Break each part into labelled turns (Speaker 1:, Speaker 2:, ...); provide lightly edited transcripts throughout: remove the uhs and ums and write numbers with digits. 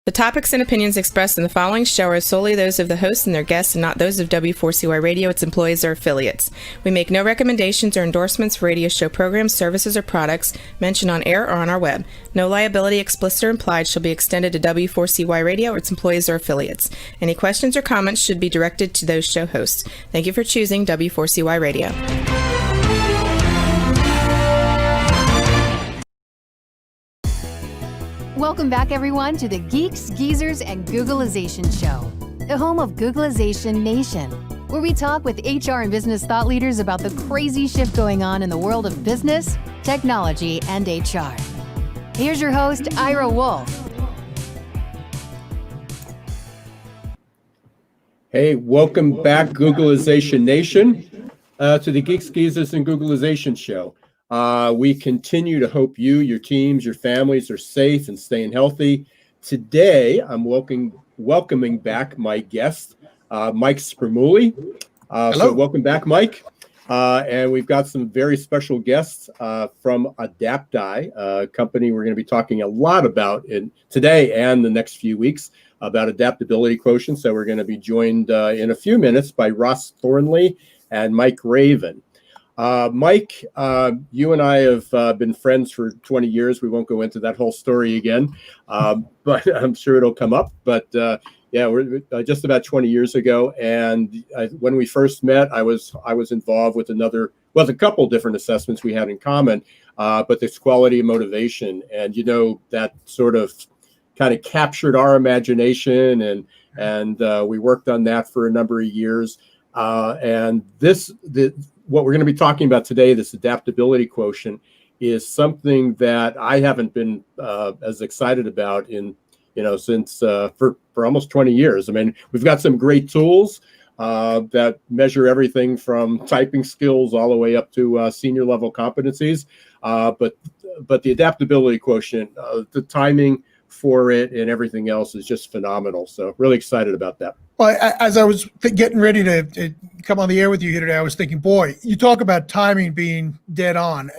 Speaker 1: The topics and opinions expressed in the following show are solely those of the hosts and their guests and not those of W4CY Radio, its employees, or affiliates. We make no recommendations or endorsements for radio show programs, services, or products mentioned on air or on our web. No liability, explicit or implied, shall be extended to W4CY Radio or its employees or affiliates. Any questions or comments should be directed to those show hosts. Thank you for choosing W4CY Radio.
Speaker 2: Welcome back, everyone, to the Geeks, Geezers, and Googlization Show, the home of Googlization Nation, where we talk with HR and business thought leaders about the crazy shift going on in the world of business, technology, and HR. Here's your host, Ira Wolfe.
Speaker 3: Hey, welcome back, Googlization Nation, to the Geeks, Geezers, and Googlization Show. We continue to hope you, your teams, your families are safe and staying healthy. Today, I'm welcoming back my guest, Mike Spermuli.
Speaker 4: Hello.
Speaker 3: So welcome back, Mike. And we've got some very special guests from Adapti, a company we're going to be talking a lot about today and the next few weeks about adaptability quotient. So we're going to be joined in a few minutes by Ross Thornly and Mike Raven. Mike, you and I have been friends for 20 years. We won't go into that whole story again, but I'm sure it'll come up. But yeah, we're just about 20 years ago. And when we first met, I was involved with a couple different assessments we had in common, but this quality and motivation. And, that sort of kind of captured our imagination. And we worked on that for a number of years. What we're going to be talking about today, this adaptability quotient, is something that I haven't been as excited about since for almost 20 years. I mean, we've got some great tools that measure everything from typing skills all the way up to senior level competencies. But the adaptability quotient, the timing for it and everything else is just phenomenal. So really excited about that.
Speaker 4: Well, as I was getting ready to come on the air with you here today, I was thinking, boy, you talk about timing being dead on.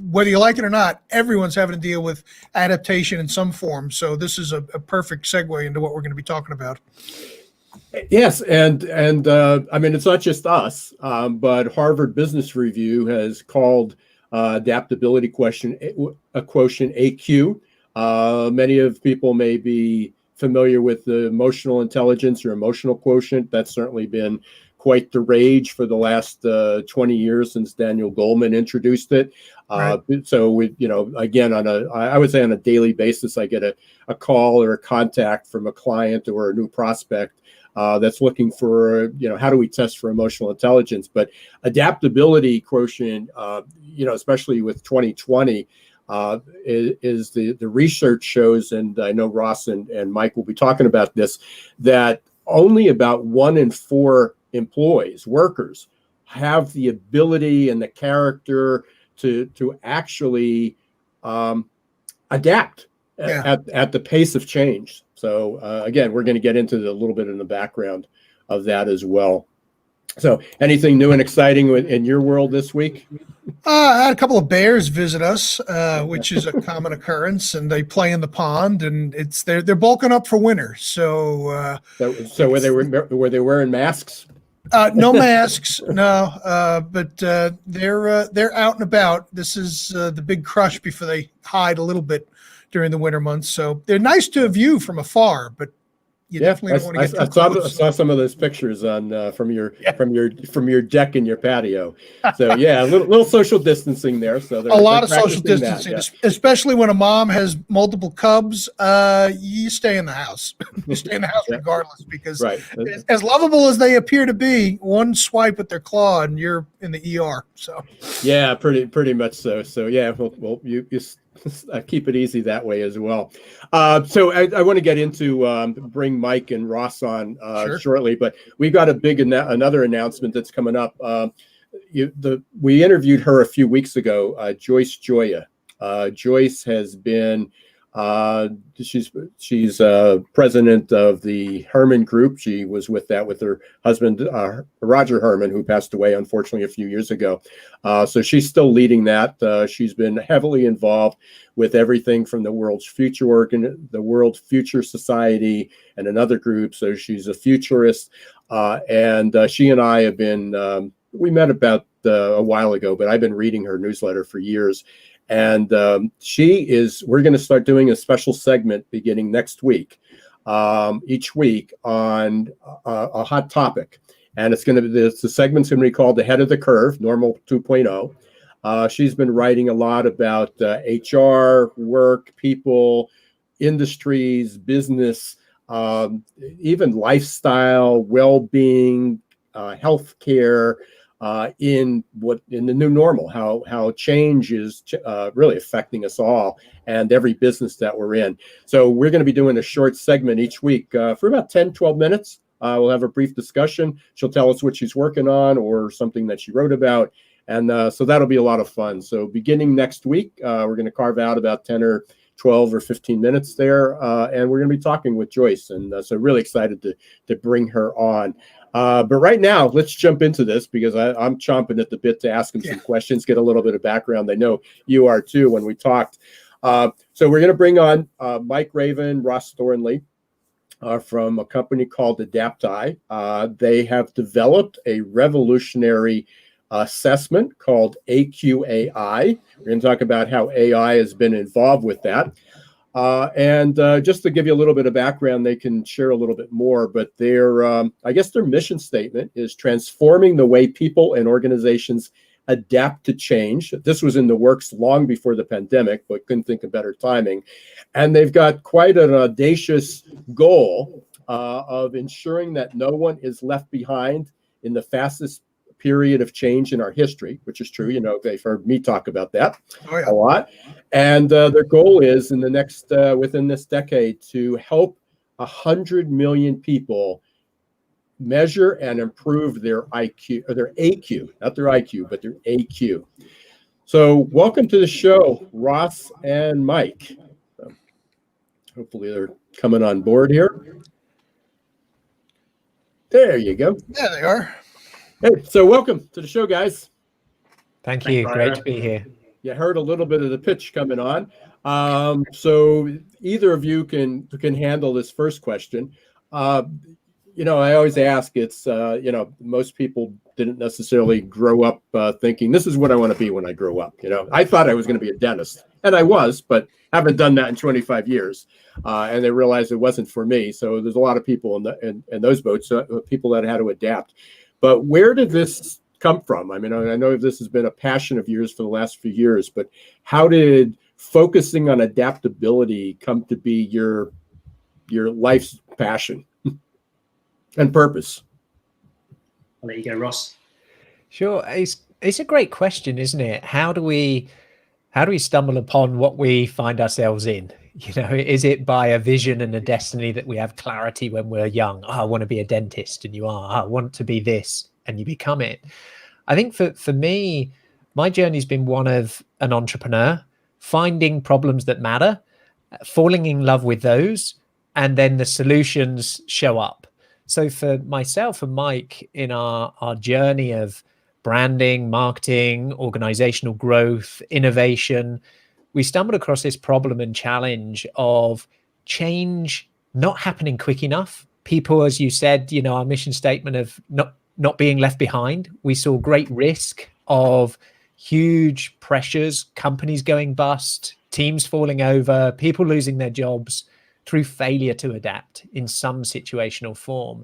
Speaker 4: Whether you like it or not, everyone's having to deal with adaptation in some form. So this is a perfect segue into what we're going to be talking about.
Speaker 3: Yes, and I mean, it's not just us, but Harvard Business Review has called adaptability quotient AQ. Many of people may be familiar with the emotional intelligence or emotional quotient. That's certainly been quite the rage for the last 20 years since Daniel Goleman introduced it. Right. So we, again, I would say on a daily basis, I get a call or a contact from a client or a new prospect that's looking for, how do we test for emotional intelligence? But adaptability quotient, especially with 2020, is the research shows, and I know Ross and Mike will be talking about this, that only about 1 in 4 employees, workers, have the ability and the character to actually adapt at the pace of change. So again, we're going to get into a little bit in the background of that as well. So anything new and exciting in your world this week?
Speaker 4: I had a couple of bears visit us, which is a common occurrence, and they play in the pond, and they're bulking up for winter. So
Speaker 3: were they wearing masks?
Speaker 4: No masks, no. But they're out and about. This is the big crush before they hide a little bit during the winter months. So they're nice to view from afar, but you definitely don't want to get too close.
Speaker 3: I saw some of those pictures on from your deck and your patio. So yeah, a little social distancing there. So
Speaker 4: a lot of social distancing, especially when a mom has multiple cubs. You stay in the house. You stay in the house regardless, because as lovable as they appear to be, one swipe with their claw and you're in the ER. So
Speaker 3: yeah, pretty much so. So yeah, well you keep it easy that way as well. So I want to get into bring Mike and Ross on shortly, but we've got another announcement that's coming up. We interviewed her a few weeks ago, Joyce Joya. Joyce has been She's president of the Herman Group. She was with her husband, Roger Herman, who passed away, unfortunately, a few years ago. So she's still leading that. She's been heavily involved with everything from the World Future Society and another group. So she's a futurist. And she and I have been, we met about a while ago, but I've been reading her newsletter for years. And we're going to start doing a special segment beginning next week, each week on a hot topic. And the segment's going to be called Ahead of the Curve, Normal 2.0. She's been writing a lot about HR, work, people, industries, business, even lifestyle, well-being, healthcare, in the new normal, how change is really affecting us all and every business that we're in. So we're going to be doing a short segment each week for about 10, 12 minutes. We'll have a brief discussion. She'll tell us what she's working on or something that she wrote about. And so that'll be a lot of fun. So beginning next week, we're going to carve out about 10 or 12 or 15 minutes there. And we're going to be talking with Joyce. And so really excited to bring her on. But right now, let's jump into this because I'm chomping at the bit to ask him some questions, get a little bit of background. I know you are too when we talked. So we're going to bring on Mike Raven, Ross Thornley from a company called Adapteotic. They have developed a revolutionary assessment called AQai. We're going to talk about how AI has been involved with that. And just to give you a little bit of background, they can share a little bit more, but I guess their mission statement is transforming the way people and organizations adapt to change. This was in the works long before the pandemic, but couldn't think of better timing. And they've got quite an audacious goal of ensuring that no one is left behind in the fastest period of change in our history, which is true. They've heard me talk about that a lot. And their goal is within this decade to help 100 million people measure and improve their IQ, or their AQ, not their IQ, but their AQ. So welcome to the show, Ross and Mike. Hopefully they're coming on board here. There you go.
Speaker 4: Yeah, they are.
Speaker 3: Hey, so welcome to the show, guys.
Speaker 5: Thank you. Great to be here.
Speaker 3: You heard a little bit of the pitch coming on. So either of you can handle this first question. I always ask, it's, most people didn't necessarily grow up thinking, this is what I want to be when I grow up. I thought I was going to be a dentist, and I was, but haven't done that in 25 years. And they realized it wasn't for me. So there's a lot of people in those boats, people that had to adapt. But where did this come from? I mean, I know this has been a passion of yours for the last few years, but how did focusing on adaptability come to be your life's passion and purpose?
Speaker 6: I'll let you go, Ross.
Speaker 5: Sure. It's a great question, isn't it? How do we stumble upon what we find ourselves in? Is it by a vision and a destiny that we have clarity when we're young? I want to be a dentist, and you are. I want to be this, and you become it. I think for me, my journey's been one of an entrepreneur, finding problems that matter, falling in love with those, and then the solutions show up. So for myself and Mike, in our journey of branding, marketing, organizational growth, innovation, we stumbled across this problem and challenge of change not happening quick enough. People, as you said, our mission statement of not being left behind. We saw great risk of huge pressures, companies going bust, teams falling over, people losing their jobs through failure to adapt in some situational form.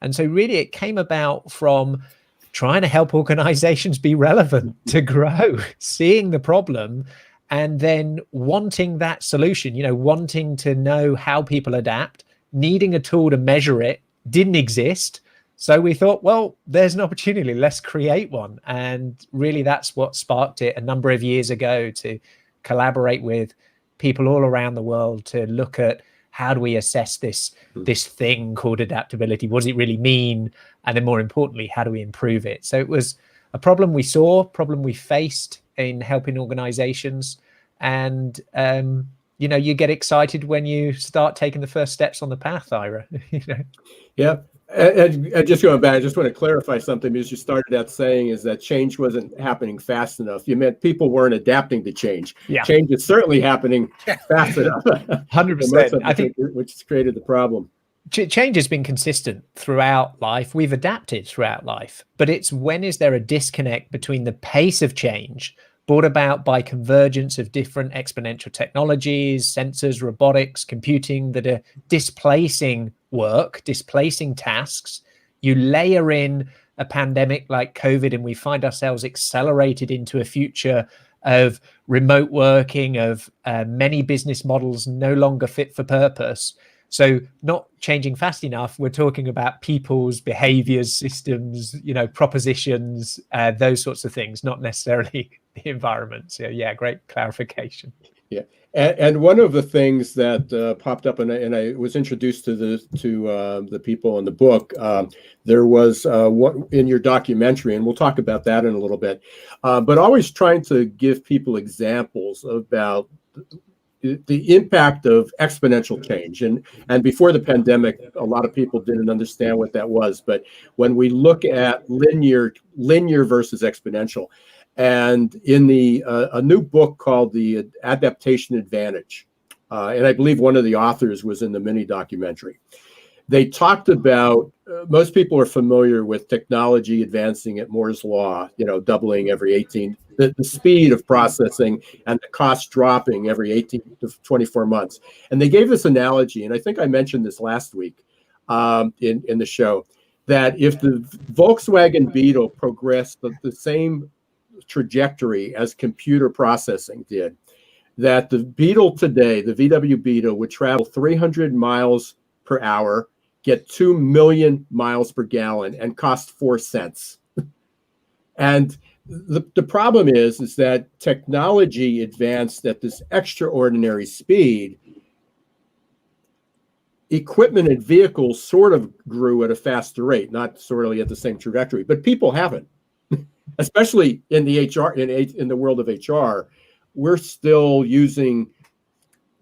Speaker 5: And so really it came about from trying to help organizations be relevant, to grow, seeing the problem, and then wanting that solution, wanting to know how people adapt, needing a tool to measure it, didn't exist. So we thought, well, there's an opportunity, let's create one. And really that's what sparked it a number of years ago, to collaborate with people all around the world to look at how do we assess this thing called adaptability? What does it really mean? And then more importantly, how do we improve it? So it was a problem we saw, problem we faced in helping organizations. And you get excited when you start taking the first steps on the path, Ira.
Speaker 3: Yeah. And just going back, I just want to clarify something, because you started out saying is that change wasn't happening fast enough. You meant people weren't adapting to change.
Speaker 5: Yeah.
Speaker 3: Change is certainly happening fast enough.
Speaker 5: 100%. I think
Speaker 3: which has created the problem.
Speaker 5: Change has been consistent throughout life. We've adapted throughout life, but it's when is there a disconnect between the pace of change brought about by convergence of different exponential technologies, sensors, robotics, computing that are displacing work, displacing tasks. You layer in a pandemic like COVID, and we find ourselves accelerated into a future of remote working, of many business models no longer fit for purpose. So not changing fast enough, we're talking about people's behaviors, systems, propositions, those sorts of things, not necessarily the environment. So yeah, great clarification.
Speaker 3: Yeah. And one of the things that popped up, and I was introduced to the people in the book, there was one in your documentary, and we'll talk about that in a little bit, but always trying to give people examples about the impact of exponential change. And before the pandemic, a lot of people didn't understand what that was. But when we look at linear versus exponential, and in a new book called The Adaptation Advantage, and I believe one of the authors was in the mini documentary, they talked about, most people are familiar with technology advancing at Moore's law, doubling every 18, the speed of processing and the cost dropping every 18 to 24 months. And they gave this analogy, and I think I mentioned this last week in the show, that if the Volkswagen Beetle progressed the same trajectory as computer processing did, that the Beetle today, the VW Beetle, would travel 300 miles per hour, get 2 million miles per gallon, and cost 4 cents. And the problem is that technology advanced at this extraordinary speed. Equipment and vehicles sort of grew at a faster rate, not sorely at the same trajectory, but people haven't. Especially in the in the world of HR, we're still using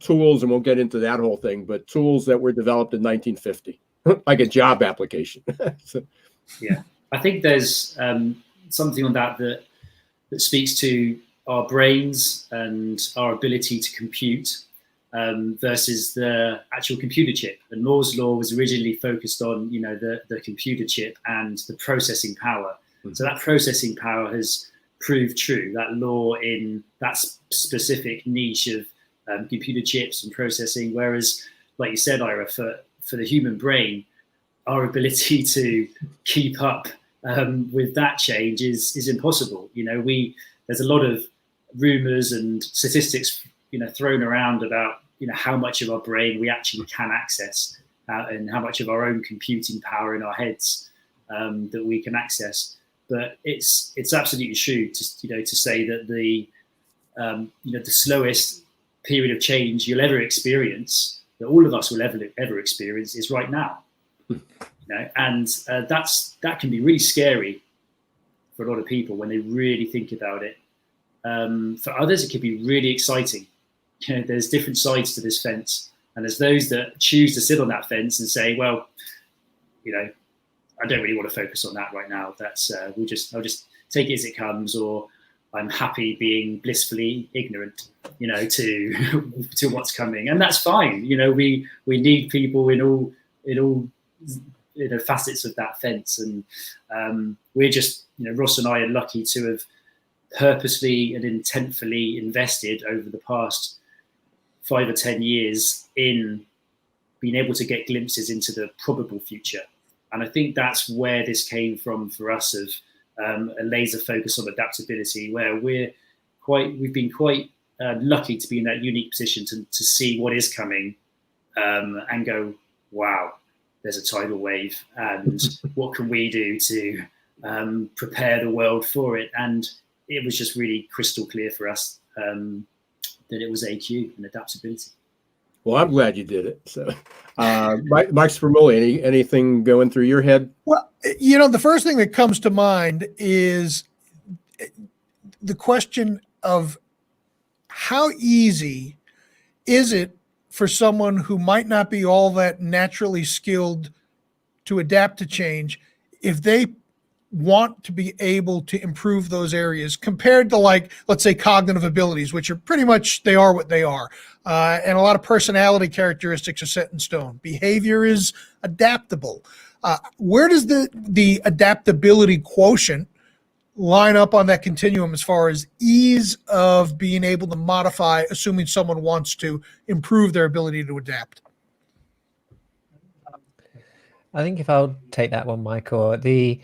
Speaker 3: tools, and we'll get into that whole thing, but tools that were developed in 1950, like a job application. So.
Speaker 6: Yeah, I think there's something on that speaks to our brains and our ability to compute versus the actual computer chip. And Moore's law was originally focused on, the computer chip and the processing power. Mm-hmm. So that processing power has proved true, that law in that specific niche of computer chips and processing. Whereas, like you said, Ira, for the human brain, our ability to keep up with that change is impossible. There's a lot of rumors and statistics, thrown around about, how much of our brain we actually can access and how much of our own computing power in our heads that we can access. But it's absolutely true to say that the slowest period of change you'll ever experience, that all of us will ever experience, is right now. And that can be really scary for a lot of people when they really think about it. For others, it can be really exciting. There's different sides to this fence, and there's those that choose to sit on that fence and say, well, I don't really want to focus on that right now. That's I'll just take it as it comes, or I'm happy being blissfully ignorant, to what's coming, and that's fine. We need people in all facets of that fence, and we're just, Ross and I are lucky to have purposely and intentfully invested over the past 5 or 10 years in being able to get glimpses into the probable future. And I think that's where this came from for us, of a laser focus on adaptability, where we've been quite lucky to be in that unique position to see what is coming and go, wow, there's a tidal wave, and what can we do to prepare the world for it? And it was just really crystal clear for us that it was AQ and adaptability.
Speaker 3: Well, I'm glad you did it. So, Mike Spermulli, anything going through your head?
Speaker 4: Well, the first thing that comes to mind is the question of how easy is it for someone who might not be all that naturally skilled to adapt to change, if they want to be able to improve those areas compared to, like, let's say, cognitive abilities, which are pretty much, they are what they are. And a lot of personality characteristics are set in stone. Behavior is adaptable. Where does the adaptability quotient line up on that continuum as far as ease of being able to modify, assuming someone wants to improve their ability to adapt?
Speaker 5: I think if I'll take that one, Michael, there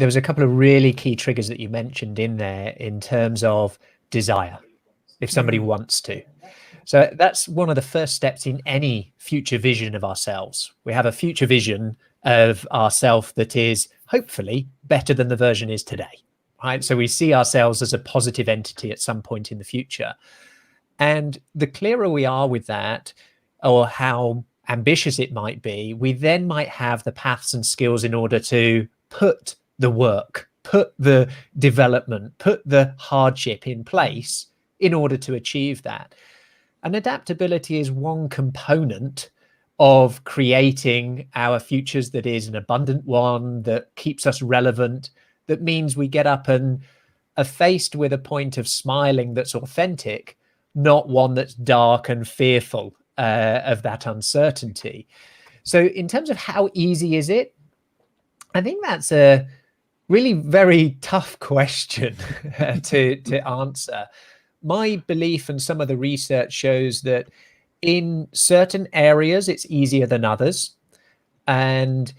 Speaker 5: was a couple of really key triggers that you mentioned in there in terms of desire, if somebody wants to. So that's one of the first steps in any future vision of ourselves. We have a future vision of ourself that is hopefully better than the version is today, right? So we see ourselves as a positive entity at some point in the future. And the clearer we are with that, or how ambitious it might be, we then might have the paths and skills in order to put the work, put the development, put the hardship in place in order to achieve that. And adaptability is one component of creating our futures that is an abundant one, that keeps us relevant, that means we get up and are faced with a point of smiling that's authentic, not one that's dark and fearful of that uncertainty. So in terms of how easy is it, I think that's a really very tough question to answer. My belief and some of the research shows that in certain areas, it's easier than others. And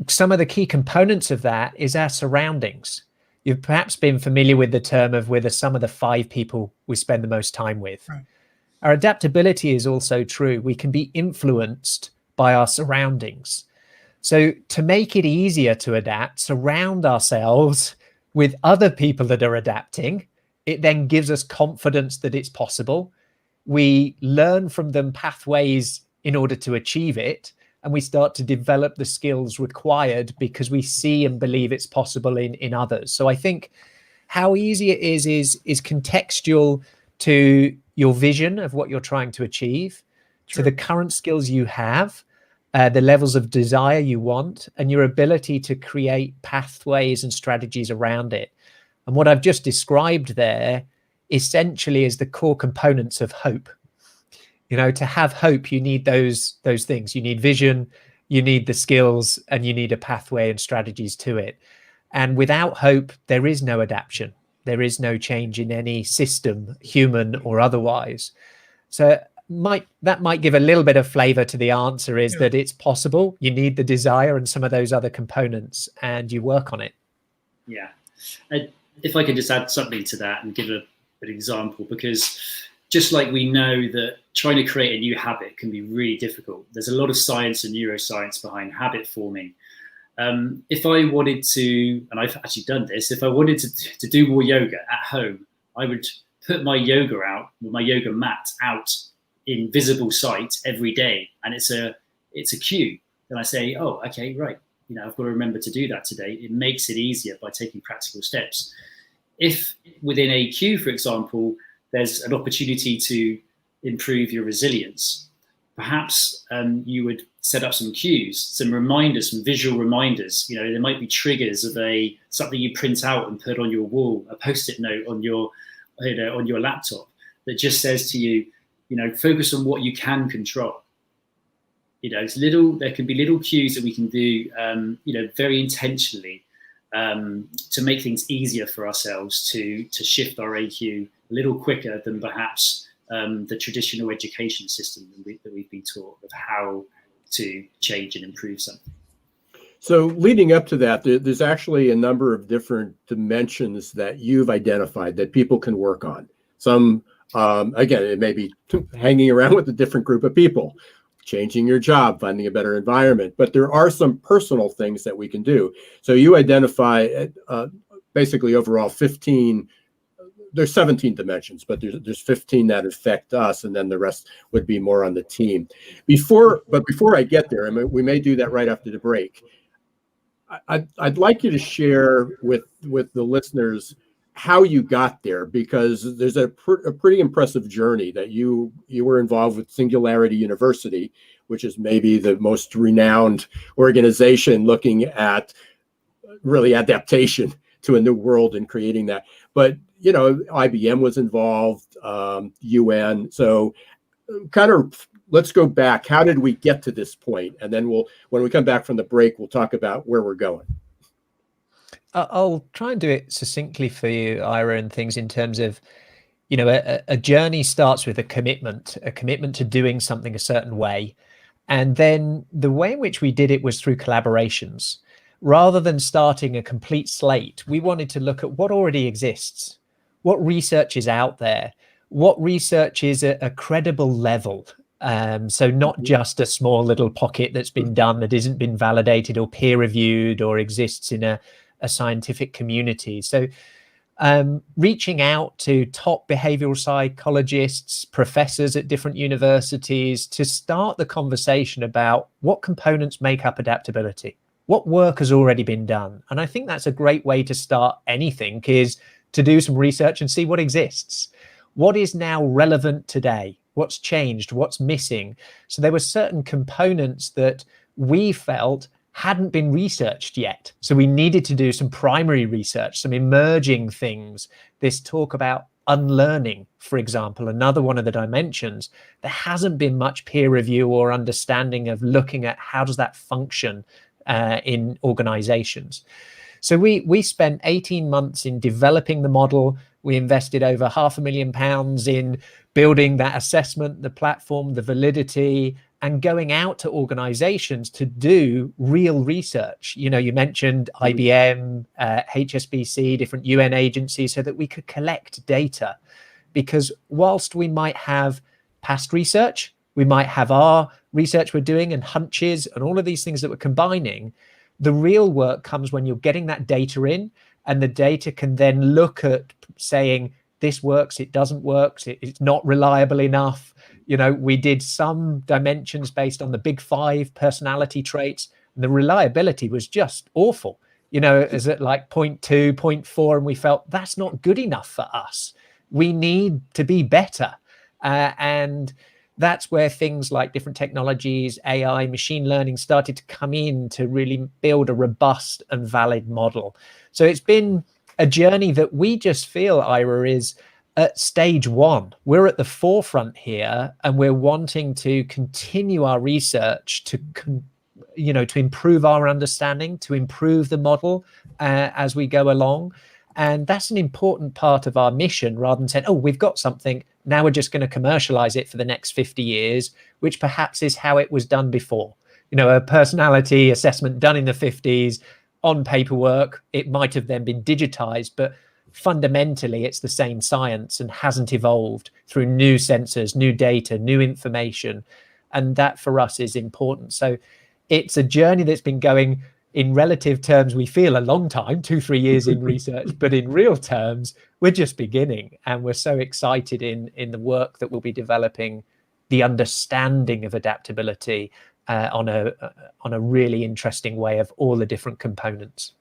Speaker 5: some of the key components of that is our surroundings. You've perhaps been familiar with the term of we're the sum of the 5 people we spend the most time with. Right. Our adaptability is also true. We can be influenced by our surroundings. So to make it easier to adapt, surround ourselves with other people that are adapting. It then gives us confidence that it's possible. We learn from them pathways in order to achieve it, and we start to develop the skills required because we see and believe it's possible in others. So I think how easy it is contextual to your vision of what you're trying to achieve, to the current skills you have, the levels of desire you want, and your ability to create pathways and strategies around it. And what I've just described there essentially is the core components of hope. You know, to have hope, you need those things. You need vision, you need the skills, and you need a pathway and strategies to it. And without hope, there is no adaptation. There is no change in any system, human or otherwise. So that might give a little bit of flavor to the answer, is that it's possible. You need the desire and some of those other components, and you work on it.
Speaker 6: Yeah. If I can just add something to that and give an example, because just like we know that trying to create a new habit can be really difficult, there's a lot of science and neuroscience behind habit forming. If I wanted to, and I've actually done this, if I wanted to do more yoga at home, I would put my yoga mat out in visible sight every day, and it's a cue. Then I say, oh, okay, right, I've got to remember to do that today. It makes it easier by taking practical steps. If within AQ, for example, there's an opportunity to improve your resilience, perhaps you would set up some cues, some reminders, some visual reminders. There might be triggers of something you print out and put on your wall, a Post-it note on your laptop that just says to you, focus on what you can control. There can be little cues that we can do, very intentionally, to make things easier for ourselves to shift our AQ a little quicker than perhaps the traditional education system that we've been taught of how to change and improve something.
Speaker 3: So leading up to that, there's actually a number of different dimensions that you've identified that people can work on. Some, again, it may be hanging around with a different group of people, changing your job, finding a better environment, but there are some personal things that we can do. So you identify basically overall 15, there's 17 dimensions, but there's 15 that affect us, and then the rest would be more on the team. Before I get there, we may do that right after the break. I'd like you to share with the listeners how you got there, because there's a pretty impressive journey that you were involved with Singularity University, which is maybe the most renowned organization looking at really adaptation to a new world and creating that. But, you know, IBM was involved, UN. So kind of let's go back. How did we get to this point? And then when we come back from the break, we'll talk about where we're going.
Speaker 5: I'll try and do it succinctly for you, Ira, and things in terms of, you know, a journey starts with a commitment to doing something a certain way. And then the way in which we did it was through collaborations. Rather than starting a complete slate, we wanted to look at what already exists, what research is out there, what research is at a credible level. So not just a small little pocket that's been done that isn't been validated or peer reviewed or exists in a scientific community. So reaching out to top behavioral psychologists, professors at different universities to start the conversation about what components make up adaptability, what work has already been done. And I think that's a great way to start anything, is to do some research and see what exists, what is now relevant today, what's changed, what's missing. So there were certain components that we felt hadn't been researched yet. So we needed to do some primary research, some emerging things. This talk about unlearning, for example, another one of the dimensions, there hasn't been much peer review or understanding of looking at how does that function in organizations. So we spent 18 months in developing the model. We invested over £500,000 in building that assessment, the platform, the validity, and going out to organizations to do real research. You know, you mentioned IBM, HSBC, different UN agencies, so that we could collect data. Because whilst we might have past research, we might have our research we're doing and hunches and all of these things that we're combining, the real work comes when you're getting that data in, and the data can then look at saying, this works, it doesn't work, it's not reliable enough. You know, we did some dimensions based on the big 5 personality traits, and the reliability was just awful. You know, is it like 0.2, 0.4, and we felt that's not good enough for us. We need to be better. And that's where things like different technologies, AI, machine learning started to come in to really build a robust and valid model. So it's been a journey that we just feel, Ira, is at stage 1. We're at the forefront here, and we're wanting to continue our research to improve our understanding, to improve the model as we go along. And that's an important part of our mission, rather than saying, oh, we've got something, now we're just going to commercialize it for the next 50 years, which perhaps is how it was done before. You know, a personality assessment done in the 50s on paperwork, it might have then been digitized, but fundamentally it's the same science and hasn't evolved through new sensors, new data, new information. And that for us is important. So it's a journey that's been going, in relative terms, we feel a long time, 2-3 years in research, but in real terms, we're just beginning. And we're so excited in the work that we'll be developing, the understanding of adaptability on a really interesting way of all the different components.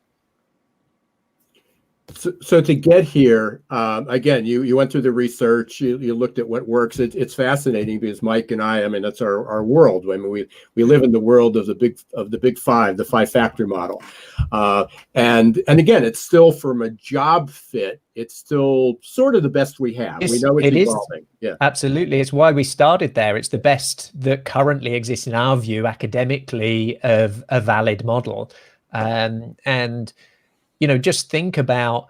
Speaker 3: So to get here, again, you went through the research, you looked at what works. It's fascinating because Mike and I mean, that's our world. I mean, we live in the world of the big 5, the 5-factor model. And again, it's still, from a job fit, it's still sort of the best we have. We know it's evolving. Yeah, absolutely.
Speaker 5: It's why we started there. It's the best that currently exists in our view academically of a valid model. And you know, just think about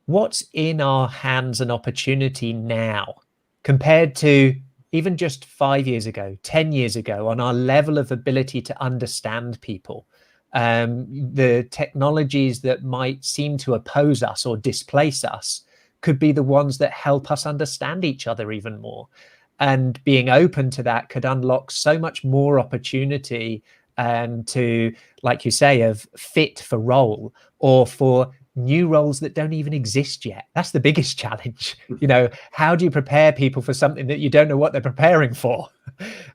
Speaker 5: what's in our hands and opportunity now compared to even just 5 years ago, 10 years ago, on our level of ability to understand people. The technologies that might seem to oppose us or displace us could be the ones that help us understand each other even more. And being open to that could unlock so much more opportunity to, like you say, of fit for role or for new roles that don't even exist yet. That's the biggest challenge. You know, how do you prepare people for something that you don't know what they're preparing for?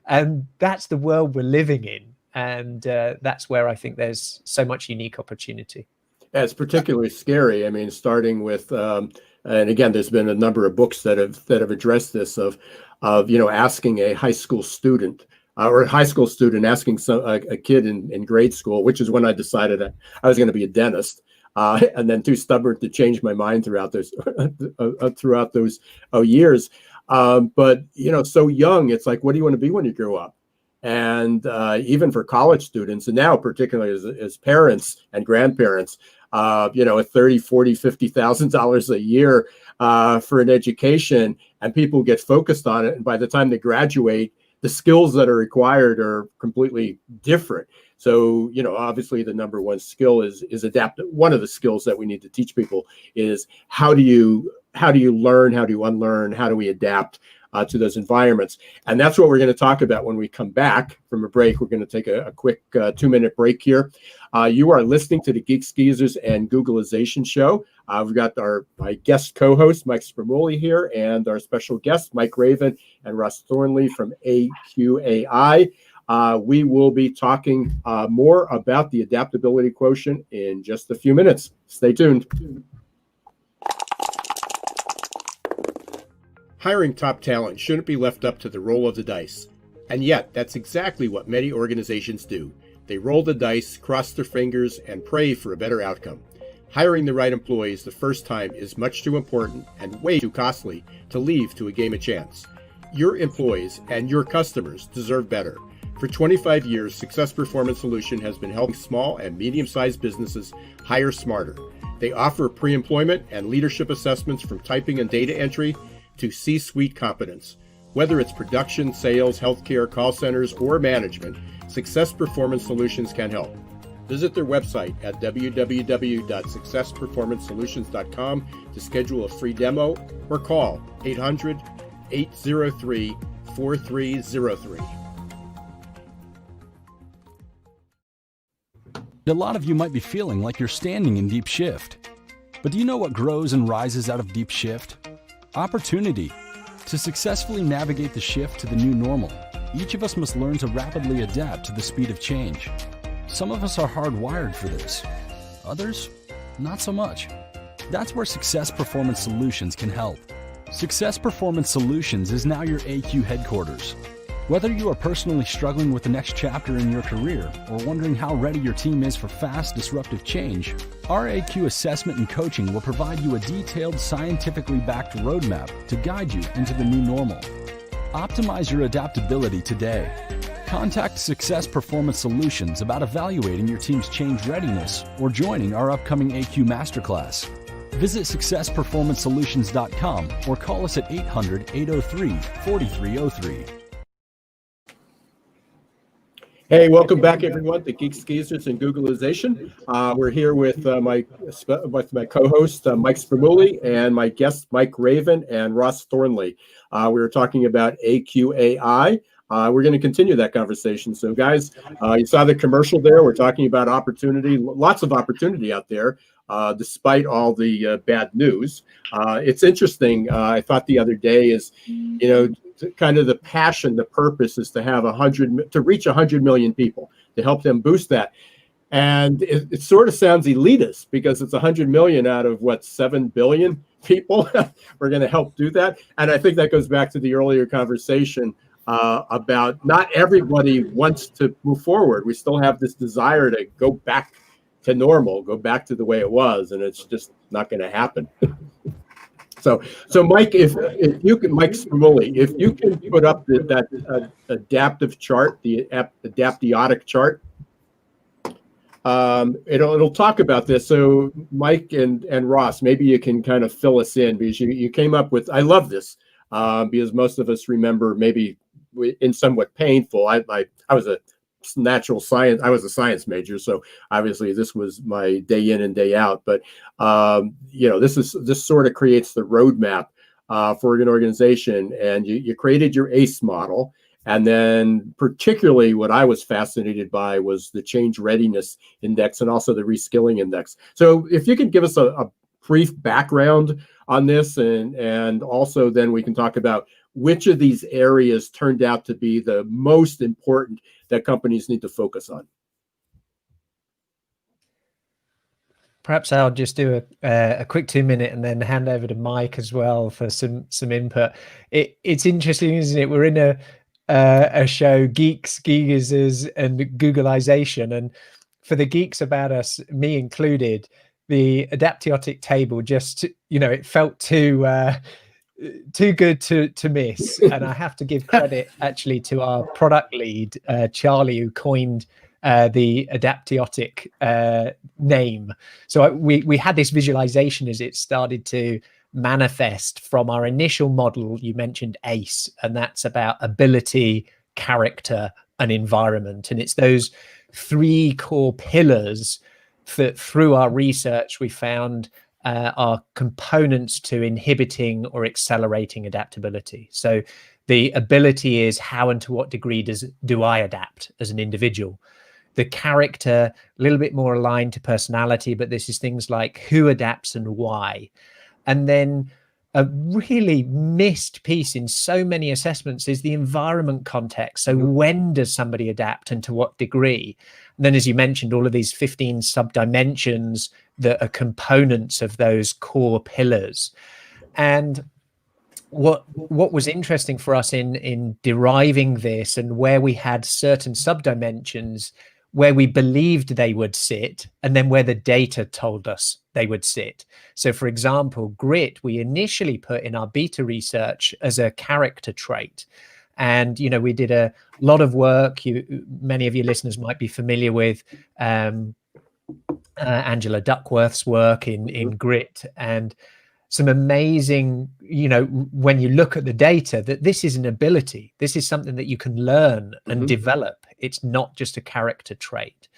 Speaker 5: And that's the world we're living in. And that's where I think there's so much unique opportunity.
Speaker 3: It's particularly scary. I mean, starting with, and again, there's been a number of books that have addressed this of asking a high school student or a high school student asking a kid in grade school, which is when I decided that I was going to be a dentist, and then too stubborn to change my mind throughout those years. But so young, it's like, what do you want to be when you grow up? And even for college students, and now particularly as parents and grandparents, at $30,000, $40,000, $50,000 a year for an education, and people get focused on it, and by the time they graduate, the skills that are required are completely different. So, obviously the number one skill is adapt. One of the skills that we need to teach people is how do you learn, how do you unlearn, how do we adapt to those environments? And that's what we're going to talk about when we come back from a break. We're going to take a quick 2-minute break here. You are listening to the Geeks Geezers and Googlization Show. We've got my guest co-host, Mike Spramuli here, and our special guests, Mike Raven and Russ Thornly from AQai. We will be talking more about the adaptability quotient in just a few minutes. Stay tuned. Hiring top talent shouldn't be left up to the roll of the dice. And yet, that's exactly what many organizations do. They roll the dice, cross their fingers, and pray for a better outcome. Hiring the right employees the first time is much too important and way too costly to leave to a game of chance. Your employees and your customers deserve better. For 25 years, Success Performance Solution has been helping small and medium-sized businesses hire smarter. They offer pre-employment and leadership assessments from typing and data entry to C-suite competence. Whether it's production, sales, healthcare, call centers, or management, Success Performance Solutions can help. Visit their website at www.successperformancesolutions.com to schedule a free demo or call 800-803-4303.
Speaker 7: A lot of you might be feeling like you're standing in deep shift. But do you know what grows and rises out of deep shift? Opportunity. To successfully navigate the shift to the new normal, each of us must learn to rapidly adapt to the speed of change. Some of us are hardwired for this. Others, not so much. That's where Success Performance Solutions can help. Success Performance Solutions is now your AQ headquarters. Whether you are personally struggling with the next chapter in your career or wondering how ready your team is for fast, disruptive change, our AQ assessment and coaching will provide you a detailed, scientifically backed roadmap to guide you into the new normal. Optimize your adaptability today. Contact Success Performance Solutions about evaluating your team's change readiness or joining our upcoming AQ Masterclass. Visit successperformancesolutions.com or call us at 800-803-4303.
Speaker 3: Hey, welcome back, everyone, to Geeks Geezers and Googlization. We're here with my co-host, Mike Spramuli, and my guests, Mike Raven and Ross Thornly. We were talking about AQai. We're going to continue that conversation. So, guys, you saw the commercial there. We're talking about opportunity, lots of opportunity out there, despite all the bad news. It's interesting. I thought the other day is, kind of the passion, the purpose is to reach 100 million people, to help them boost that. And it sort of sounds elitist because it's 100 million out of 7 billion people. We're going to help do that. And I think that goes back to the earlier conversation about not everybody wants to move forward. We still have this desire to go back to normal, go back to the way it was, and it's just not going to happen. So Mike, if you can, Mike Spramuli, if you can put up that adaptive chart, the Adapteotic chart, it'll talk about this. So Mike and Ross, maybe you can kind of fill us in, because you came up with, I love this, because most of us remember maybe in somewhat painful. I was a natural science. I was a science major, so obviously this was my day in and day out. But this sort of creates the roadmap for an organization. And you created your ACE model, and then particularly what I was fascinated by was the change readiness index and also the reskilling index. So if you could give us a brief background on this, and also then we can talk about which of these areas turned out to be the most important that companies need to focus on.
Speaker 5: Perhaps I'll just do a quick 2-minute and then hand over to Mike as well for some input. It's interesting, isn't it? We're in a show, Geeks, Geezers, and Googlization, and for the geeks about us, me included, the Adapteotic Table just, it felt too good to miss. And I have to give credit actually to our product lead, Charlie, who coined the Adapteotic name. So we had this visualization as it started to manifest from our initial model. You mentioned ACE, and that's about ability, character, and environment. And it's those 3 core pillars that through our research we found are components to inhibiting or accelerating adaptability. So the ability is how and to what degree do I adapt as an individual. The character, a little bit more aligned to personality, but this is things like who adapts and why. And then a really missed piece in so many assessments is the environment context. So when does somebody adapt and to what degree? And then, as you mentioned, all of these 15 subdimensions that are components of those core pillars. And what was interesting for us in deriving this, and where we had certain subdimensions where we believed they would sit, and then where the data told us they would sit. So for example, grit, we initially put in our beta research as a character trait. And, we did a lot of work. Many of your listeners might be familiar with Angela Duckworth's work in grit, and some amazing, when you look at the data, that this is an ability. This is something that you can learn and develop. It's not just a character trait.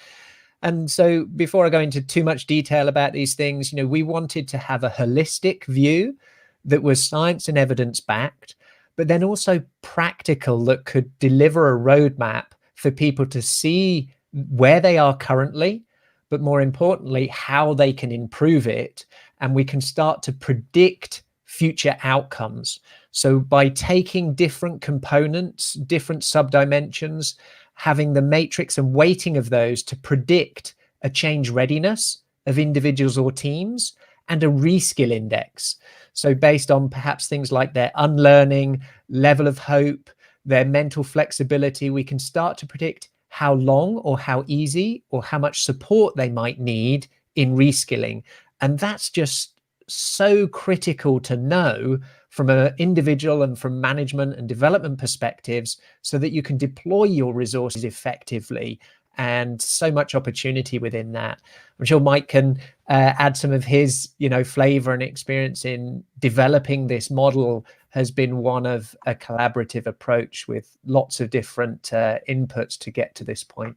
Speaker 5: And so before I go into too much detail about these things, we wanted to have a holistic view that was science and evidence backed, but then also practical, that could deliver a roadmap for people to see where they are currently, but more importantly, how they can improve it. And we can start to predict future outcomes. So by taking different components, different subdimensions, having the matrix and weighting of those to predict a change readiness of individuals or teams, and a reskill index. So based on perhaps things like their unlearning, level of hope, their mental flexibility, we can start to predict how long or how easy or how much support they might need in reskilling. And that's just so critical to know from an individual and from management and development perspectives, so that you can deploy your resources effectively, and so much opportunity within that. I'm sure Mike can add some of his, flavor and experience in developing this model. Has been one of a collaborative approach with lots of different inputs to get to this point.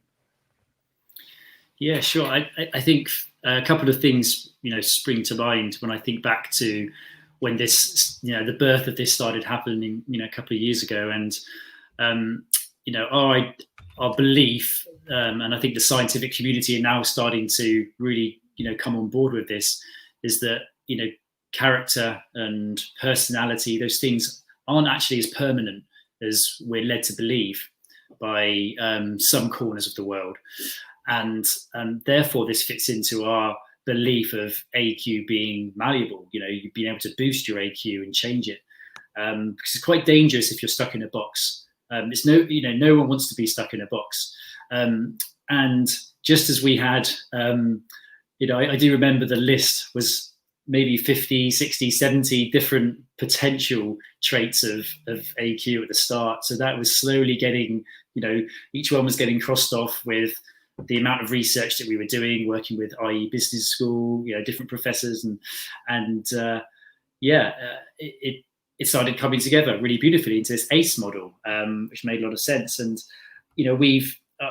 Speaker 6: Yeah, sure. I think a couple of things, spring to mind when I think back to when this, the birth of this started happening, a couple of years ago. And, our belief, and I think the scientific community are now starting to really, come on board with this, is that, character and personality, those things aren't actually as permanent as we're led to believe by some corners of the world. And therefore, this fits into our belief of AQ being malleable. You've been able to boost your AQ and change it, because it's quite dangerous if you're stuck in a box. It's no one wants to be stuck in a box. And just as we had, I do remember the list was maybe 50, 60, 70 different potential traits of AQ at the start. So that was slowly getting, each one was getting crossed off with the amount of research that we were doing, working with IE Business School, different professors, it started coming together really beautifully into this ACE model, which made a lot of sense. And I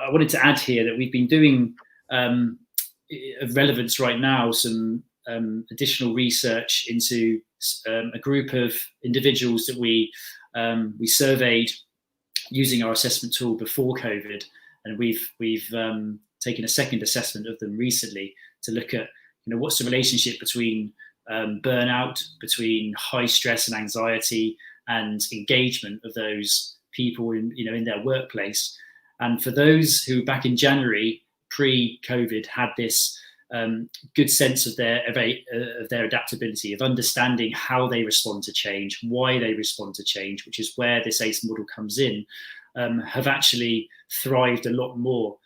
Speaker 6: wanted to add here that we've been doing of relevance right now some additional research into a group of individuals that we surveyed using our assessment tool before COVID. And we've taken a second assessment of them recently to look at, what's the relationship between burnout, between high stress and anxiety, and engagement of those people in their workplace. And for those who back in January, pre-COVID, had this good sense of their adaptability, of understanding how they respond to change, why they respond to change, which is where this ACE model comes in, have actually thrived a lot more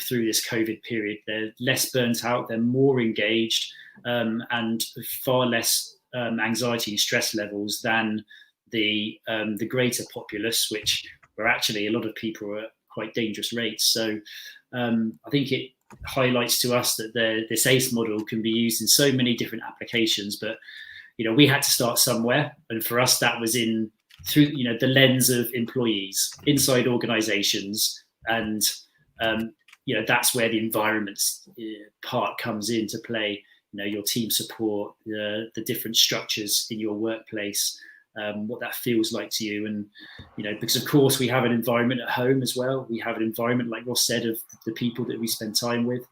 Speaker 6: through this COVID period. They're less burnt out, they're more engaged, and far less anxiety and stress levels than the greater populace, where actually a lot of people are at quite dangerous rates. So I think it highlights to us that this ACE model can be used in so many different applications, but we had to start somewhere, and for us that was through the lens of employees inside organizations, and that's where the environment part comes into play. Your team support, the different structures in your workplace, what that feels like to you. And because of course we have an environment at home as well. We have an environment, like Ross said, of the people that we spend time with.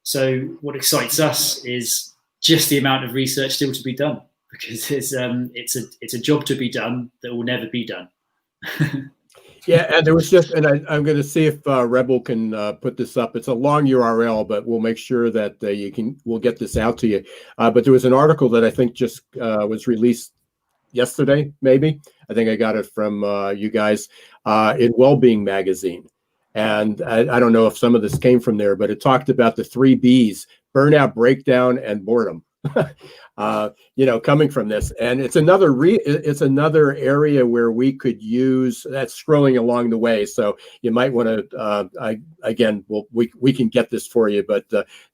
Speaker 6: So what excites us is just the amount of research still to be done, because it's a job to be done that will never be done.
Speaker 3: Yeah, and there was and I'm going to see if Rebel can put this up. It's a long URL, but we'll make sure that we'll get this out to you. But there was an article that I think just was released yesterday, maybe. I think I got it from you guys in Wellbeing Magazine. And I don't know if some of this came from there, but it talked about the 3 Bs: burnout, breakdown, and boredom. Coming from this, and it's another area where we could use that scrolling along the way. So you might want to we can get this for you, but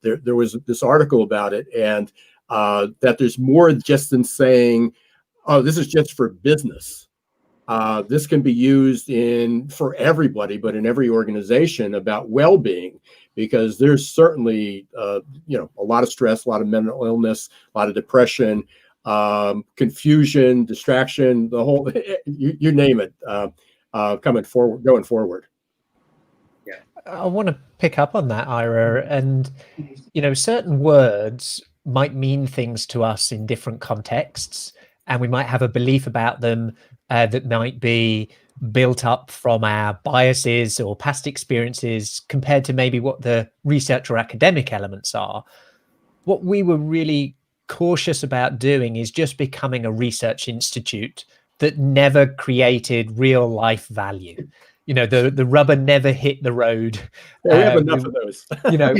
Speaker 3: there was this article about it, and that there's more just than saying, oh, this is just for business. This can be used for everybody, but in every organization, about well-being, because there's certainly a lot of stress, a lot of mental illness, a lot of depression, confusion, distraction, the whole you name it, going forward.
Speaker 6: Yeah,
Speaker 5: I want to pick up on that, Ira, and certain words might mean things to us in different contexts, and we might have a belief about them that might be built up from our biases or past experiences compared to maybe what the research or academic elements are. What we were really cautious about doing is just becoming a research institute that never created real life value. The rubber never hit the road.
Speaker 3: Yeah, we have enough of those.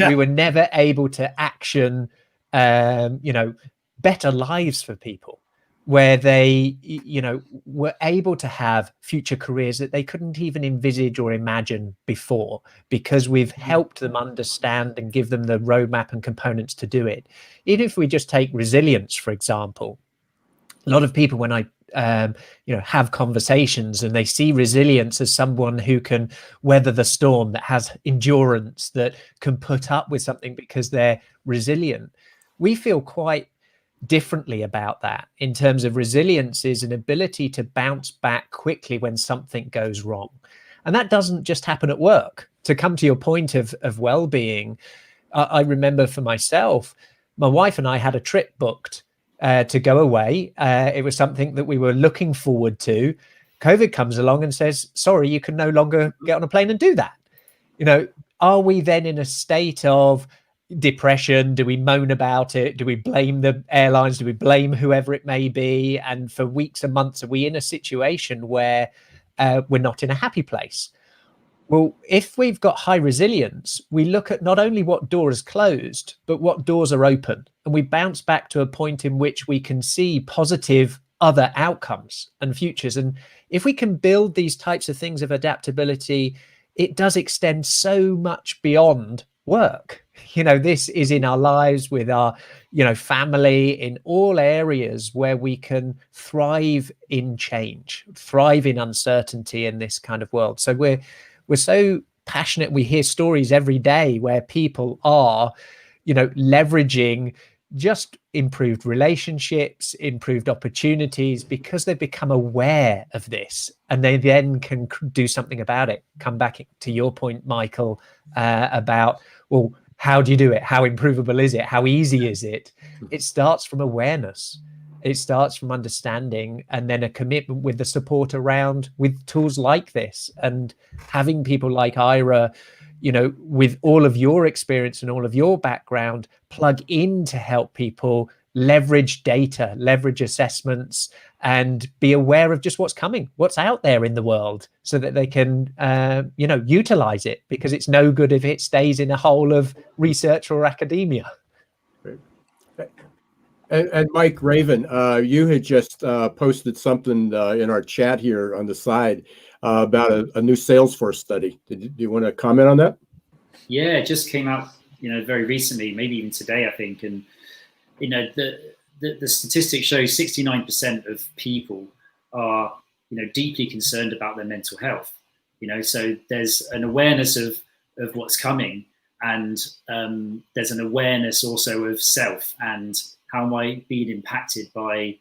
Speaker 5: We were never able to action, better lives for people, where they, were able to have future careers that they couldn't even envisage or imagine before, because we've helped them understand and give them the roadmap and components to do it. Even if we just take resilience, for example, a lot of people, when I have conversations, and they see resilience as someone who can weather the storm, that has endurance, that can put up with something because they're resilient. We feel quite differently about that, in terms of resilience is an ability to bounce back quickly when something goes wrong. And that doesn't just happen at work. To come to your point of well-being, I remember for myself, my wife and I had a trip booked to go away. It was something that we were looking forward to. COVID comes along and says, sorry, you can no longer get on a plane and do that. Are we then in a state of depression? Do we moan about it? Do we blame the airlines? Do we blame whoever it may be? And for weeks and months, are we in a situation where we're not in a happy place? Well, if we've got high resilience, we look at not only what door is closed, but what doors are open. And we bounce back to a point in which we can see positive other outcomes and futures. And if we can build these types of things of adaptability, it does extend so much beyond work. This is in our lives, with our, family, in all areas where we can thrive in change, thrive in uncertainty in this kind of world. So we're so passionate. We hear stories every day where people are, leveraging just improved relationships, improved opportunities, because they've become aware of this, and they then can do something about it. Come back to your point, Michael, about, well, how do you do it? How improvable is it? How easy is it? It starts from awareness. It starts from understanding, and then a commitment with the support around, with tools like this, and having people like Ira, with all of your experience and all of your background, plug in to help people leverage data, leverage assessments, and be aware of just what's coming, what's out there in the world, so that they can, utilize it, because it's no good if it stays in a hole of research or academia.
Speaker 3: And Mike Raven, you had just posted something in our chat here on the side about a new Salesforce study. Do you want to comment on that?
Speaker 6: Yeah, it just came out, very recently, maybe even today, I think. And the statistics show 69% of people are, deeply concerned about their mental health. So there's an awareness of what's coming, and there's an awareness also of self and how am I being impacted by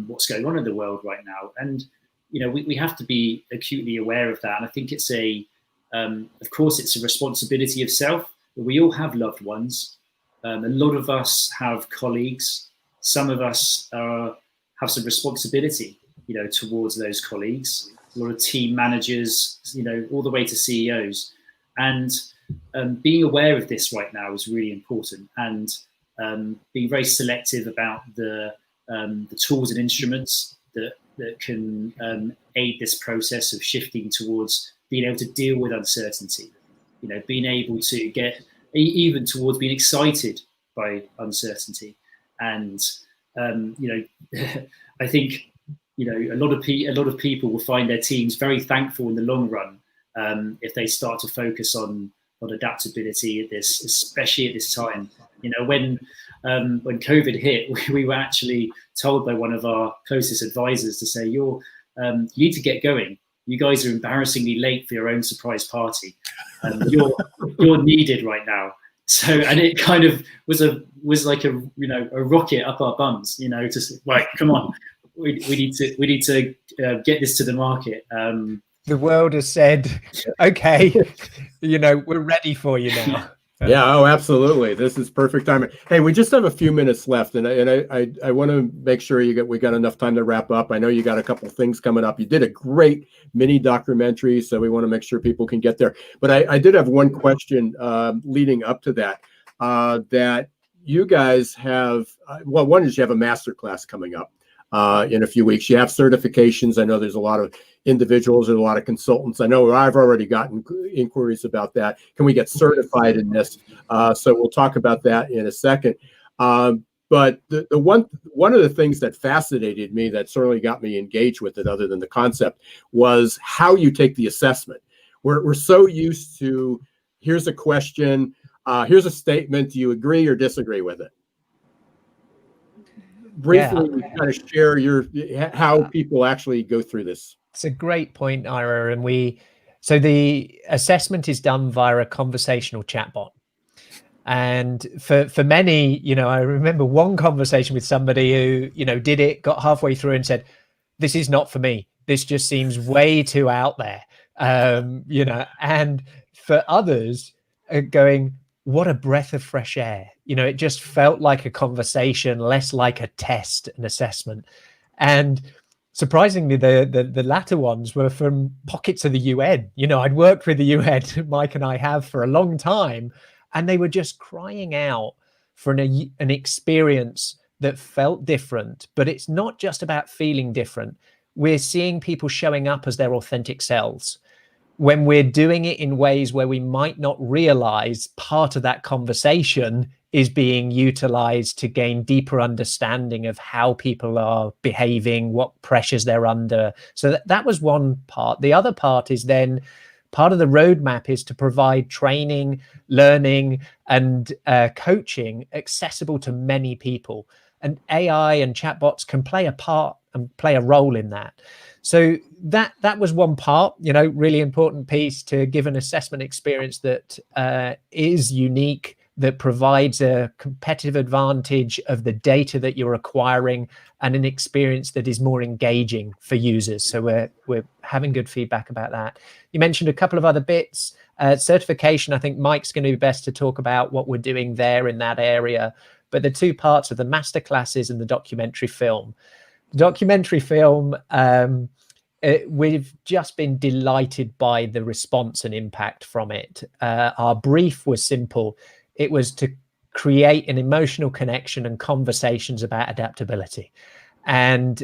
Speaker 6: what's going on in the world right now. And we have to be acutely aware of that. And I think it's of course, it's a responsibility of self. But we all have loved ones. A lot of us have colleagues. Some of us have some responsibility, towards those colleagues. A lot of team managers, all the way to CEOs. And being aware of this right now is really important. And being very selective about the tools and instruments that can aid this process of shifting towards being able to deal with uncertainty. Being able to get even towards being excited by uncertainty. And I think a lot of people will find their teams very thankful in the long run if they start to focus on adaptability especially at this time. When COVID hit, we were actually told by one of our closest advisors to say, you need to get going. You guys are embarrassingly late for your own surprise party. You're needed right now. So, and it kind of was like a rocket up our bums, just like, come on, we need to get this to the market.
Speaker 5: The world has said, okay, we're ready for you now.
Speaker 3: Yeah. Oh, absolutely. This is perfect timing. Hey, we just have a few minutes left, and I want to make sure we got enough time to wrap up. I know you got a couple of things coming up. You did a great mini documentary, so we want to make sure people can get there. But I did have one question leading up to that. That you guys have. Well, one is you have a masterclass coming up in a few weeks. You have certifications. I know there's a lot of individuals and a lot of consultants. I know I've already gotten inquiries about that. Can we get certified in this? So we'll talk about that in a second. But the one of the things that fascinated me, that certainly got me engaged with it, other than the concept, was how you take the assessment. We're so used to, here's a question, here's a statement, do you agree or disagree with it? Briefly, kind of share how people actually go through this.
Speaker 5: It's a great point, Ira. And so the assessment is done via a conversational chatbot. And for many, I remember one conversation with somebody who, did it, got halfway through and said, this is not for me. This just seems way too out there. And for others going, what a breath of fresh air. It just felt like a conversation, less like a test, an assessment. And surprisingly, the latter ones were from pockets of the UN. I'd worked with the UN, Mike and I have, for a long time, and they were just crying out for an experience that felt different. But it's not just about feeling different. We're seeing people showing up as their authentic selves. When we're doing it in ways where we might not realize part of that conversation is being utilized to gain deeper understanding of how people are behaving, what pressures they're under. So that was one part. The other part is then part of the roadmap is to provide training, learning, and coaching accessible to many people. And AI and chatbots can play a part and play a role in that. So that was one part, really important piece, to give an assessment experience that is unique, that provides a competitive advantage of the data that you're acquiring, and an experience that is more engaging for users. So we're having good feedback about that. You mentioned a couple of other bits. Certification, I think Mike's going to be best to talk about what we're doing there in that area. But the two parts of the masterclasses and the documentary film. The documentary film we've just been delighted by the response and impact from it. Our brief was simple. It was to create an emotional connection and conversations about adaptability. And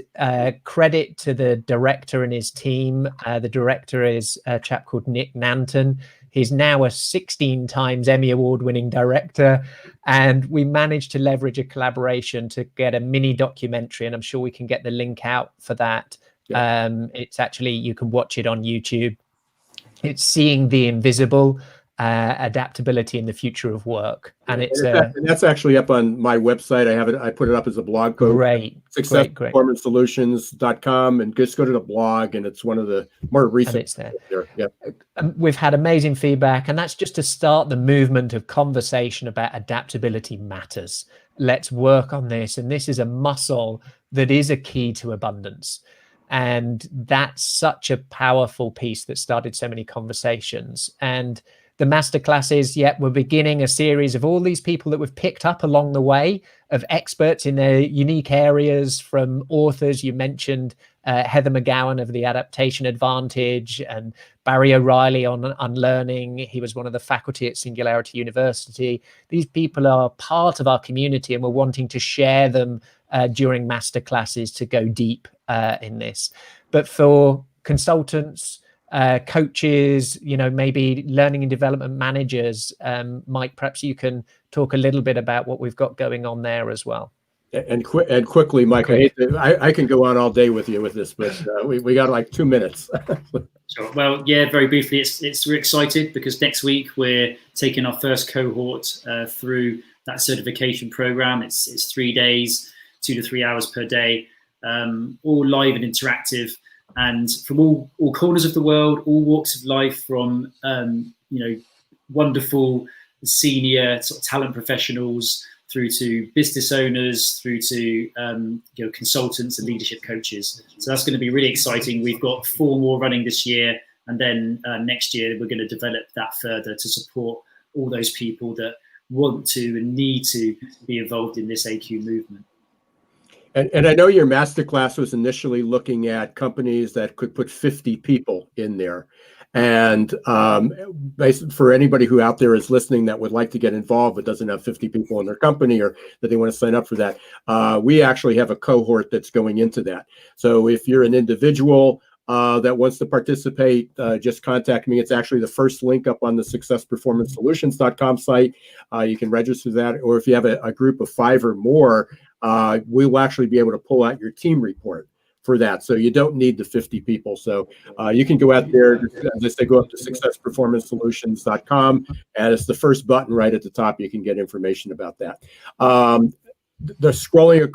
Speaker 5: credit to the director and his team. The director is a chap called Nick Nanton. He's now a 16 times Emmy Award winning director. And we managed to leverage a collaboration to get a mini documentary. And I'm sure we can get the link out for that. Yeah. It's actually, you can watch it on YouTube. It's Seeing the Invisible, Adaptability in the Future of Work. And it's
Speaker 3: and that's actually up on my website. I have it. I put it up as a blog post.
Speaker 5: Great.
Speaker 3: successperformancesolutions.com, and just go to the blog, and it's one of the more recent.
Speaker 5: And it's there.
Speaker 3: Yeah.
Speaker 5: We've had amazing feedback, and that's just to start the movement of conversation about adaptability matters. Let's work on this. And this is a muscle that is a key to abundance. And that's such a powerful piece that started so many conversations. And the masterclasses, we're beginning a series of all these people that we've picked up along the way, of experts in their unique areas, from authors. You mentioned Heather McGowan of the Adaptation Advantage, and Barry O'Reilly on Unlearning. He was one of the faculty at Singularity University. These people are part of our community, and we're wanting to share them during masterclasses to go deep in this. But for consultants, coaches, maybe learning and development managers, Mike, perhaps you can talk a little bit about what we've got going on there as well.
Speaker 3: And quickly, Mike, I can go on all day with you with this, but we got like 2 minutes.
Speaker 6: Sure. Well, very briefly, we're excited because next week we're taking our first cohort through that certification program. It's 3 days, 2 to 3 hours per day, all live and interactive, and from all corners of the world, all walks of life, from wonderful senior sort of talent professionals through to business owners, through to consultants and leadership coaches. So that's going to be really exciting. We've got 4 more running this year, and then next year we're going to develop that further to support all those people that want to and need to be involved in this AQ movement.
Speaker 3: And I know your masterclass was initially looking at companies that could put 50 people in there. And for anybody who out there is listening that would like to get involved but doesn't have 50 people in their company, or that they want to sign up for that, we actually have a cohort that's going into that. So if you're an individual that wants to participate, just contact me. It's actually the first link up on the successperformancesolutions.com site. You can register that. Or if you have a group of 5 or more, we will actually be able to pull out your team report for that. So you don't need the 50 people. So you can go out there, as I say, go up to successperformancesolutions.com, and it's the first button right at the top. You can get information about that. The scrolling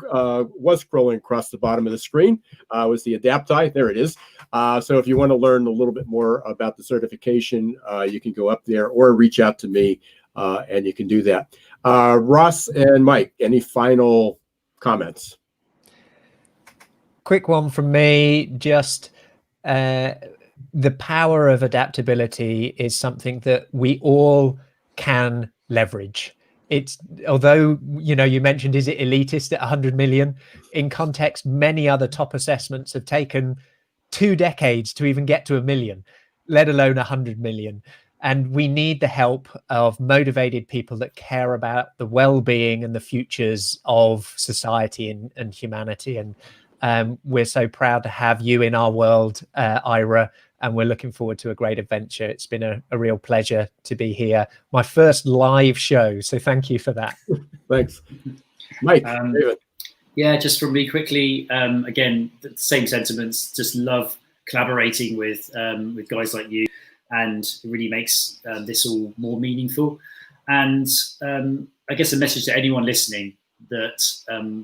Speaker 3: was scrolling across the bottom of the screen was the Adapti. There it is. So if you want to learn a little bit more about the certification, you can go up there or reach out to me, and you can do that. Ross and Mike, any final comments?
Speaker 5: Quick one from me. Just the power of adaptability is something that we all can leverage. It's, although, you mentioned, is it elitist at 100 million? In context, many other top assessments have taken 2 decades to even get to 1 million, let alone 100 million. And we need the help of motivated people that care about the well-being and the futures of society and humanity. And we're so proud to have you in our world, Ira, and we're looking forward to a great adventure. It's been a real pleasure to be here. My first live show, so thank you for that.
Speaker 3: Thanks. Mike,
Speaker 6: just from me quickly, again, the same sentiments, just love collaborating with guys like you, and it really makes this all more meaningful. And I guess a message to anyone listening that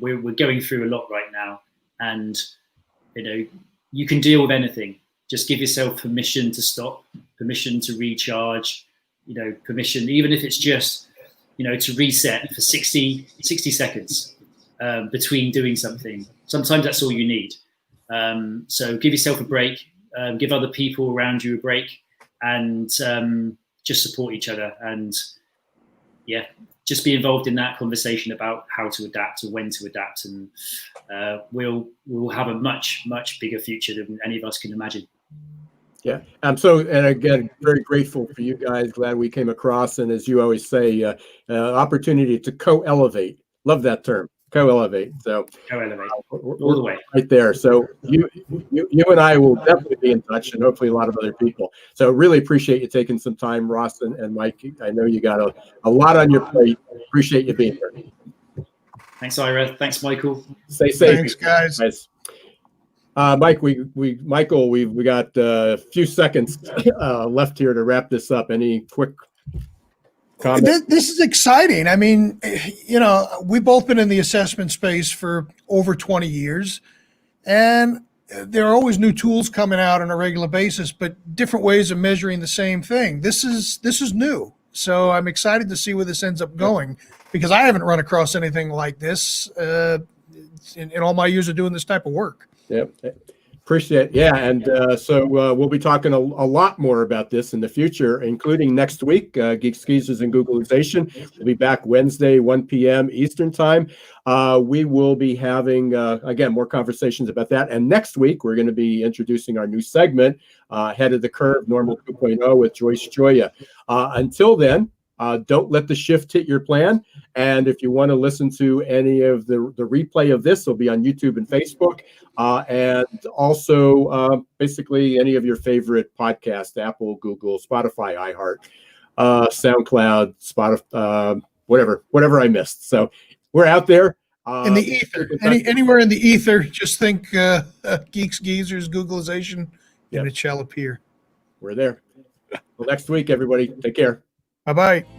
Speaker 6: we're going through a lot right now, and you can deal with anything. Just give yourself permission to stop, permission to recharge, permission, even if it's just, to reset for 60 seconds between doing something. Sometimes that's all you need. So give yourself a break, give other people around you a break, and just support each other. And yeah, just be involved in that conversation about how to adapt or when to adapt, and we'll have a much bigger future than any of us can imagine.
Speaker 3: Yeah, and again, very grateful for you guys. Glad we came across, and as you always say, opportunity to co-elevate. Love that term, co-elevate. So
Speaker 6: Co-elevate
Speaker 3: we're the way right there. So you and I will definitely be in touch, and hopefully a lot of other people. So really appreciate you taking some time, Ross and Mike. I know you got a lot on your plate. Appreciate you being here.
Speaker 6: Thanks, Ira. Thanks, Michael.
Speaker 3: Stay safe.
Speaker 4: Thanks, guys.
Speaker 3: Mike, Michael, we got a few seconds left here to wrap this up. Any quick comments?
Speaker 4: This is exciting. I mean, we've both been in the assessment space for over 20 years, and there are always new tools coming out on a regular basis, but different ways of measuring the same thing. This is new, so I'm excited to see where this ends up going, because I haven't run across anything like this in all my years of doing this type of work.
Speaker 3: Yep. Appreciate it. Yeah. And so we'll be talking a lot more about this in the future, including next week, Geeks Geezers and Googlization. We'll be back Wednesday, 1 p.m. Eastern time. We will be having, again, more conversations about that. And next week, we're going to be introducing our new segment, Ahead of the Curve, Normal 2.0 with Joyce Joya. Until then, don't let the shift hit your plan. And if you want to listen to any of the replay of this, it'll be on YouTube and Facebook. And also basically any of your favorite podcasts, Apple, Google, Spotify, iHeart, SoundCloud, Spotify, whatever I missed. So we're out there.
Speaker 4: In the ether, anywhere in the ether, just think Geeks Geezers Googlization, and it shall appear.
Speaker 3: We're there. Well, next week, everybody, take care.
Speaker 4: Bye-bye.